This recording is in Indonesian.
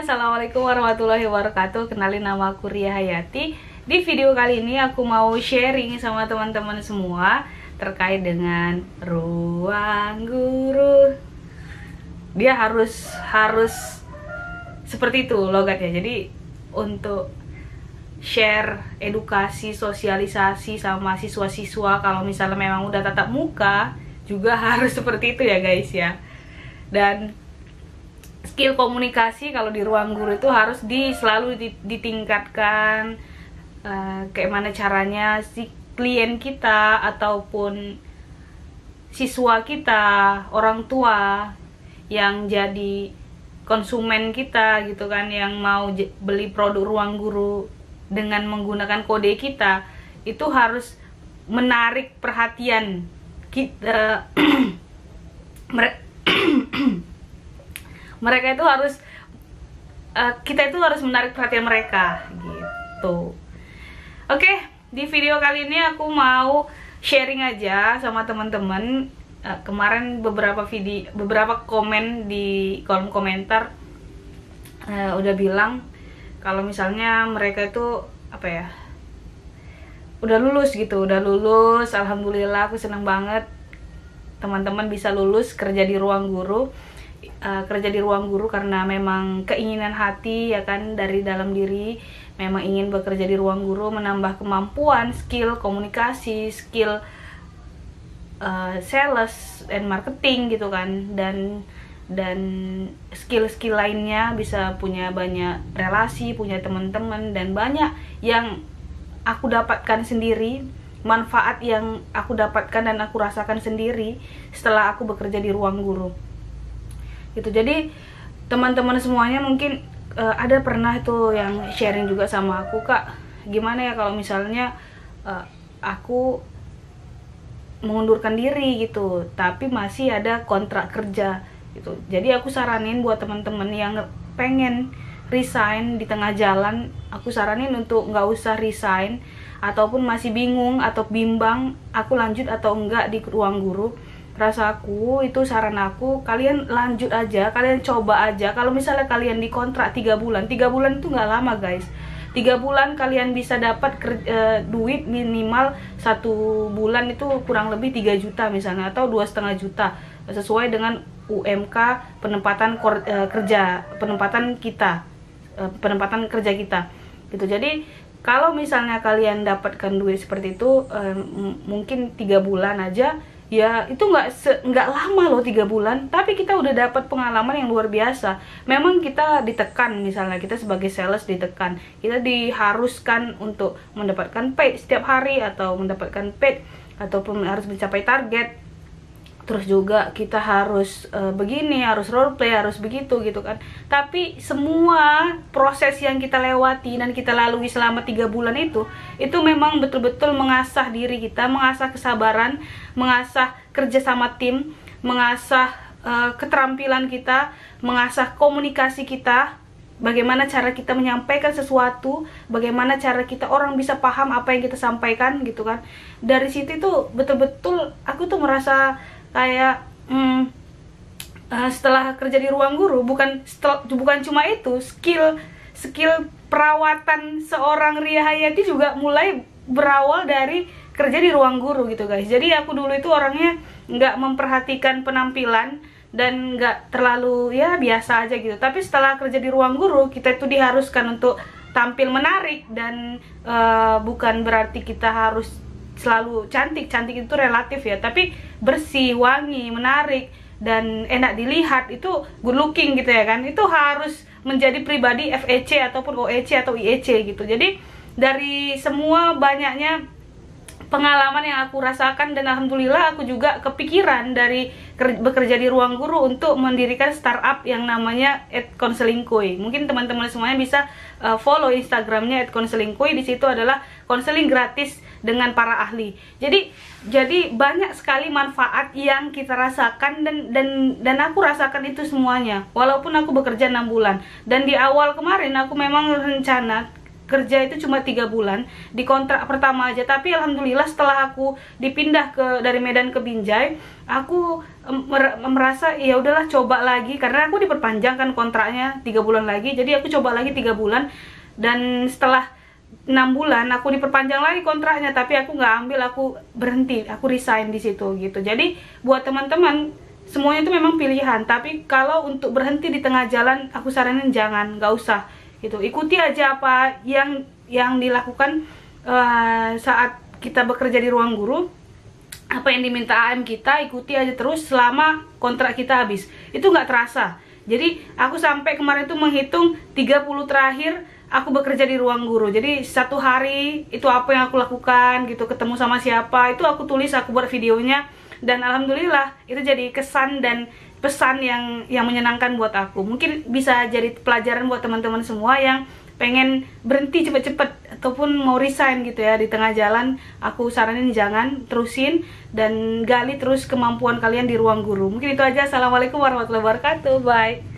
Assalamualaikum warahmatullahi wabarakatuh. Kenalin, nama aku Ria Hayati. Di video kali ini aku mau sharing sama teman-teman semua terkait dengan ruang guru. Dia harus seperti itu logatnya. Jadi untuk share edukasi, sosialisasi sama siswa-siswa, kalau misalnya memang udah tatap muka juga harus seperti itu ya guys ya. Dan skill komunikasi kalau di ruang guru itu harus selalu ditingkatkan. Kayak mana caranya si klien kita ataupun siswa kita, orang tua yang jadi konsumen kita gitu kan, yang mau beli produk ruang guru dengan menggunakan kode kita, itu harus menarik perhatian kita. Mereka itu harus kita itu harus menarik perhatian mereka gitu. Oke, di video kali ini aku mau sharing aja sama teman-teman. Kemarin beberapa komen di kolom komentar udah bilang kalau misalnya mereka itu apa ya, udah lulus gitu, alhamdulillah. Aku senang banget teman-teman bisa lulus kerja di ruang guru. Kerja di ruang guru karena memang keinginan hati ya kan, dari dalam diri memang ingin bekerja di ruang guru, menambah kemampuan, skill komunikasi, skill sales and marketing gitu kan, dan skill-skill lainnya, bisa punya banyak relasi, punya teman-teman, dan banyak yang aku dapatkan sendiri, manfaat yang aku dapatkan dan aku rasakan sendiri setelah aku bekerja di ruang guru gitu. Jadi teman-teman semuanya mungkin ada pernah itu yang sharing juga sama aku, Kak, gimana ya kalau misalnya aku mengundurkan diri gitu tapi masih ada kontrak kerja gitu. Jadi aku saranin buat teman-teman yang pengen resign di tengah jalan, aku saranin untuk nggak usah resign, ataupun masih bingung atau bimbang aku lanjut atau enggak di ruang guru. Rasaku itu, saran aku, kalian lanjut aja, kalian coba aja. Kalau misalnya kalian dikontrak 3 bulan itu nggak lama guys. 3 bulan kalian bisa dapat duit minimal 1 bulan itu kurang lebih 3 juta misalnya, atau 2,5 juta sesuai dengan UMK penempatan kerja kita gitu. Jadi kalau misalnya kalian dapatkan duit seperti itu, mungkin 3 bulan aja ya, itu nggak lama loh 3 bulan, tapi kita udah dapat pengalaman yang luar biasa. Memang kita ditekan, misalnya kita sebagai sales ditekan, kita diharuskan untuk mendapatkan paid setiap hari, atau mendapatkan paid, ataupun harus mencapai target. Terus juga kita harus begini, harus role play, harus begitu gitu kan. Tapi semua proses yang kita lewati dan kita lalui selama 3 bulan itu memang betul-betul mengasah diri kita, mengasah kesabaran, mengasah kerja sama tim, mengasah keterampilan kita, mengasah komunikasi kita, bagaimana cara kita menyampaikan sesuatu, bagaimana cara kita orang bisa paham apa yang kita sampaikan gitu kan. Dari situ tuh betul-betul aku tuh merasa kayak setelah kerja di ruang guru, bukan cuma itu, skill perawatan seorang Ria Hayati juga mulai berawal dari kerja di ruang guru gitu guys. Jadi aku dulu itu orangnya nggak memperhatikan penampilan dan nggak terlalu ya biasa aja gitu. Tapi setelah kerja di ruang guru, kita itu diharuskan untuk tampil menarik, dan bukan berarti kita harus selalu cantik itu relatif ya, tapi bersih, wangi, menarik, dan enak dilihat, itu good looking gitu ya kan. Itu harus menjadi pribadi FEC ataupun OEC atau IEC gitu. Jadi dari semua banyaknya pengalaman yang aku rasakan, dan alhamdulillah aku juga kepikiran dari bekerja di ruang guru untuk mendirikan startup yang namanya @konselingkoi. Mungkin teman-teman semuanya bisa follow Instagramnya @konselingkoi. Di situ adalah konseling gratis dengan para ahli. Jadi banyak sekali manfaat yang kita rasakan, dan aku rasakan itu semuanya walaupun aku bekerja 6 bulan. Dan di awal kemarin aku memang rencana kerja itu cuma 3 bulan di kontrak pertama aja, tapi alhamdulillah setelah aku dipindah dari Medan ke Binjai, aku merasa ya udahlah coba lagi, karena aku diperpanjangkan kontraknya 3 bulan lagi. Jadi aku coba lagi 3 bulan, dan setelah 6 bulan aku diperpanjang lagi kontraknya, tapi aku nggak ambil, aku berhenti, aku resign di situ gitu. Jadi buat teman-teman, semuanya itu memang pilihan, tapi kalau untuk berhenti di tengah jalan, aku saranin jangan, nggak usah gitu. Ikuti aja apa yang dilakukan saat kita bekerja di ruang guru. Apa yang diminta AM kita, ikuti aja terus selama kontrak kita habis. Itu nggak terasa. Jadi aku sampai kemarin itu menghitung 30 terakhir aku bekerja di ruang guru. Jadi 1 hari itu apa yang aku lakukan gitu, ketemu sama siapa, itu aku tulis, aku buat videonya. Dan alhamdulillah itu jadi kesan dan pesan yang menyenangkan buat aku. Mungkin bisa jadi pelajaran buat teman-teman semua yang pengen berhenti cepet-cepet ataupun mau resign gitu ya di tengah jalan. Aku saranin jangan, terusin dan gali terus kemampuan kalian di ruang guru. Mungkin itu aja. Assalamualaikum warahmatullahi wabarakatuh. Bye.